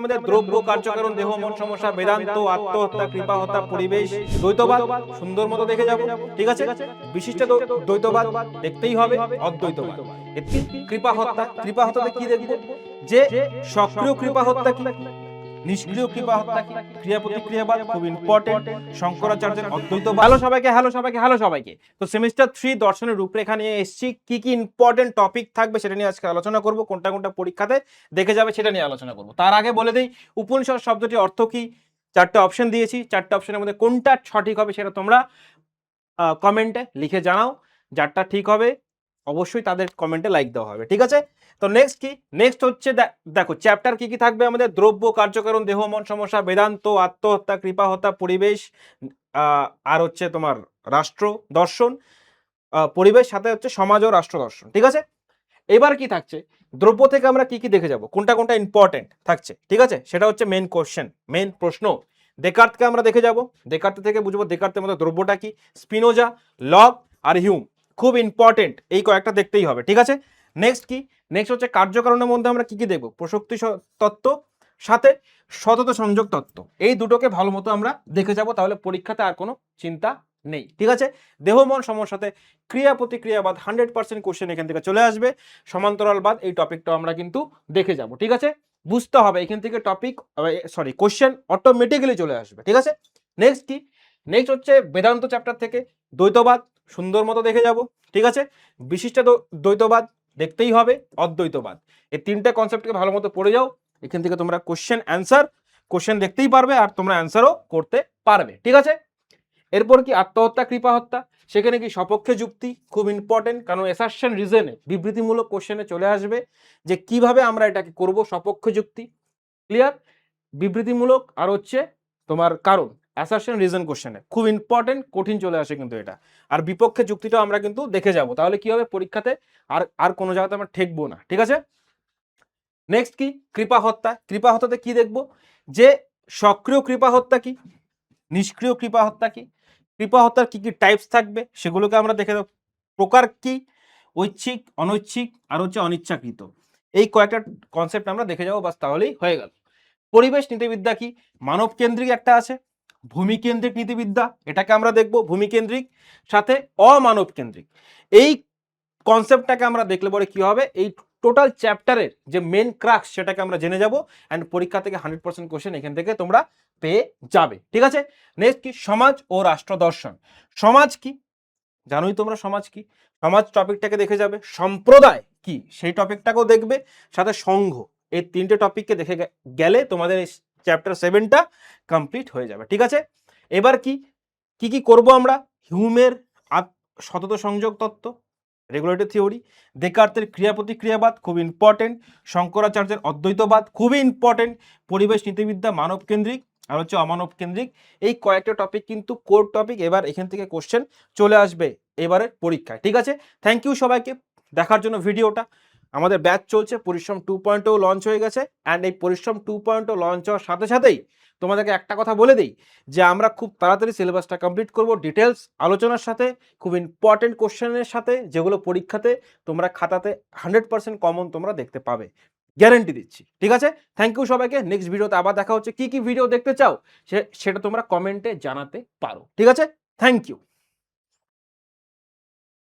আমাদের দ্রব্য, কার্যকারণ, দেহ, মন সমস্যা, বেদান্ত, আত্মহত্যা, কৃপা হত্যা, পরিবেশ, দ্বৈতবাদ সুন্দর মতো দেখে যাব। ঠিক আছে, বিশিষ্ট দ্বৈতবাদ দেখতেই হবে, অদ্বৈতবাদ, কৃপা হত্যা। কৃপা হত্যাতে কি দেখবো, যে সক্রিয় কৃপা হত্যা কি, নিষ্ক্রিয় কৃপা হত্যা কি, ক্রিয়া প্রতিক্রিয়াবাদ খুব ইম্পর্টেন্ট, শঙ্করাচার্যের অদ্বৈতবাদ। হ্যালো সবাইকে। তো সেমিস্টার 3 দর্শনের রূপরেখা নিয়ে এসেছি, কি কি ইম্পর্টেন্ট টপিক থাকবে সেটা নিয়ে আজকে আলোচনা করব, কোনটা কোনটা পরীক্ষাতে দেখে যাবে সেটা নিয়ে আলোচনা করব। তার আগে বলে দেই উপনিষদ শব্দটি অর্থ কি। চারটে অপশন দিয়েছি, চারটে অপশনের মধ্যে কোনটা সঠিক হবে সেটা তোমরা কমেন্টে লিখে জানাও। যারটা ঠিক হবে অবশ্যই তাদের কমেন্টে লাইক দেওয়া হবে। ঠিক আছে, তো নেক্সট কি, নেক্সট হচ্ছে দেখো চ্যাপ্টার কি কি থাকবে আমাদের, দ্রব্য, কার্যকারণ, দেহ, মন সমস্যা, বেদান্ত, আত্মহত্যা, কৃপা হত্যা, পরিবেশ, আর হচ্ছে তোমার রাষ্ট্র দর্শন, পরিবেশ, সাথে হচ্ছে সমাজ ও রাষ্ট্র দর্শন। ঠিক আছে, এবার কি থাকছে, দ্রব্য থেকে আমরা কি কি দেখে যাব, কোনটা কোনটা ইম্পর্টেন্ট থাকছে। ঠিক আছে, সেটা হচ্ছে মেন কোশ্চেন, মেন প্রশ্ন। দেকার্তকে আমরা দেখে যাব, দেকার্ত থেকে বুঝবো দেকার্তের মধ্যে দ্রব্যটা কি, স্পিনোজা, লক আর হিউম, খুব ইম্পর্টেন্ট, এই কয়েকটা দেখতেই হবে। ঠিক আছে, নেক্সট কি, নেক্সট হচ্ছে কার্যকারণের মধ্যে আমরা কি কি দেখবো, প্রসক্তি তত্ত্ব সাথে সতত সংযোগ তত্ত্ব, এই দুটোকে ভালো মতো আমরা দেখে যাব, তাহলে পরীক্ষাতে আর কোনো চিন্তা নেই। ঠিক আছে, দেহ মন সমস্যাতে ক্রিয়া প্রতিক্রিয়াবাদ 100% কোশ্চেন এখান থেকে চলে আসবে, সমান্তরালবাদ এই টপিকটা আমরা কিন্তু দেখে যাব। ঠিক আছে, বুঝতে হবে এখান থেকে টপিক কোশ্চেন অটোমেটিক্যালি চলে আসবে। ঠিক আছে, নেক্সট কি, নেক্সট হচ্ছে বেদান্ত চ্যাপ্টার থেকে দ্বৈতবাদ সুন্দর মতো দেখে যাব। ঠিক আছে, বিশিষ্ট দ্বৈতবাদ দেখতেই হবে, অদ্বৈতবাদ, এই তিনটে কনসেপ্টকে ভালো মতো পড়ে যাও। এখান থেকে তোমরা কোশ্চেন দেখতেই পারবে আর তোমরা অ্যান্সারও করতে পারবে। ঠিক আছে, এরপর কি আত্মহত্যা, কৃপা হত্যা, সেখানে কি সপক্ষে যুক্তি খুব ইম্পর্টেন্ট, কারণ অ্যাসারশন রিজনে বিবৃতিমূলক কোশ্চেনে চলে আসবে যে কিভাবে আমরা এটাকে করব, সপক্ষ যুক্তি, ক্লিয়ার, বিবৃতিমূলক আর হচ্ছে তোমার কারণ, অ্যাসারশন রিজন কোশ্চেনে খুব ইম্পর্টেন্ট, কঠিন চলে আসে কিন্তু এটা। আর বিপক্ষে যুক্তিটা আমরা কিন্তু দেখে যাব, তাহলে কি হবে পরীক্ষাতে আর আর কোনো জায়গাতে আমরা ঠেকবো না। ঠিক আছে, নেক্সট কি, কৃপা হত্যা। কৃপা হত্যাতে কি দেখবো, যে সক্রিয় কৃপা হত্যা কি, নিষ্ক্রিয় কৃপা হত্যা কি, কৃপা হত্যার কি কি টাইপস থাকবে সেগুলোকে আমরা দেখে দেব, প্রকার কি, ঐচ্ছিক, অনৈচ্ছিক আর হচ্ছে অনিচ্ছাকৃত, এই কয়েকটা কনসেপ্ট আমরা দেখে যাবো, বাস তাহলেই হয়ে গেল। পরিবেশ নীতিবিদ্যা কি, মানব কেন্দ্রিক একটা আছে, ভূমি কেন্দ্রিক নীতিবিদ্যা, এটাকে আমরা দেখব, ভূমি কেন্দ্রিক সাথে অমানব কেন্দ্রিক, এই কনসেপ্টটাকে আমরা দেখলে পরে কি হবে, এই টোটাল চ্যাপ্টারের যে মেন ক্রাক্স সেটাকে আমরা জেনে যাব, অ্যান্ড পরীক্ষা থেকে 100% কোশ্চেন এখান থেকে তোমরা পেয়ে যাবে। ঠিক আছে, নেক্সট কি, সমাজ ও রাষ্ট্র দর্শন। সমাজ কি জানোই তোমরা, সমাজ কি, সমাজ টপিকটাকে দেখে যাবে, সম্প্রদায় কি সেই টপিকটাকেও দেখবে, সাথে সংঘ, এই তিনটে টপিককে দেখে গেলে তোমাদের চ্যাপ্টার 7টা কমপ্লিট হয়ে যাবে। ঠিক আছে, এবার কি কি কি করব আমরা, হিউমের সতত সংযোগ তত্ত্ব, রেগুলেটরি থিওরি, দেকার্তের ক্রিয়া প্রতিক্রিয়াবাদ খুব ইম্পর্টেন্ট, শঙ্করাচার্যের অদ্বৈতবাদ খুবই ইম্পর্টেন্ট, পরিবেশ নীতিবিদ্যা মানব কেন্দ্রিক আর হচ্ছে অমানব কেন্দ্রিক, এই কয়েকটা টপিক কিন্তু কোর টপিক, এবার এখান থেকে কোশ্চেন চলে আসবে এবারের পরীক্ষায়। ঠিক আছে, থ্যাংক ইউ সবাইকে দেখার জন্য ভিডিওটা। আমাদের ব্যাচ চলছে, পরিশ্রম 2.0 লঞ্চ হয়ে গেছে, অ্যান্ড এই পরিশ্রম 2.0 লঞ্চ হওয়ার সাথে সাথেই তোমাদেরকে একটা কথা বলে দিই যে আমরা খুব তাড়াতাড়ি সিলেবাসটা কমপ্লিট করব, ডিটেলস আলোচনার সাথে, খুব ইম্পর্টেন্ট কোশ্চেনের সাথে, যেগুলো পরীক্ষাতে তোমরা খাতাতে 100% কমন তোমরা দেখতে পাবে, গ্যারেন্টি দিচ্ছি। ঠিক আছে, থ্যাংক ইউ সবাইকে, নেক্সট ভিডিওতে আবার দেখা হচ্ছে, কি কি ভিডিও দেখতে চাও সেটা তোমরা কমেন্টে জানাতে পারো। ঠিক আছে, থ্যাংক ইউ।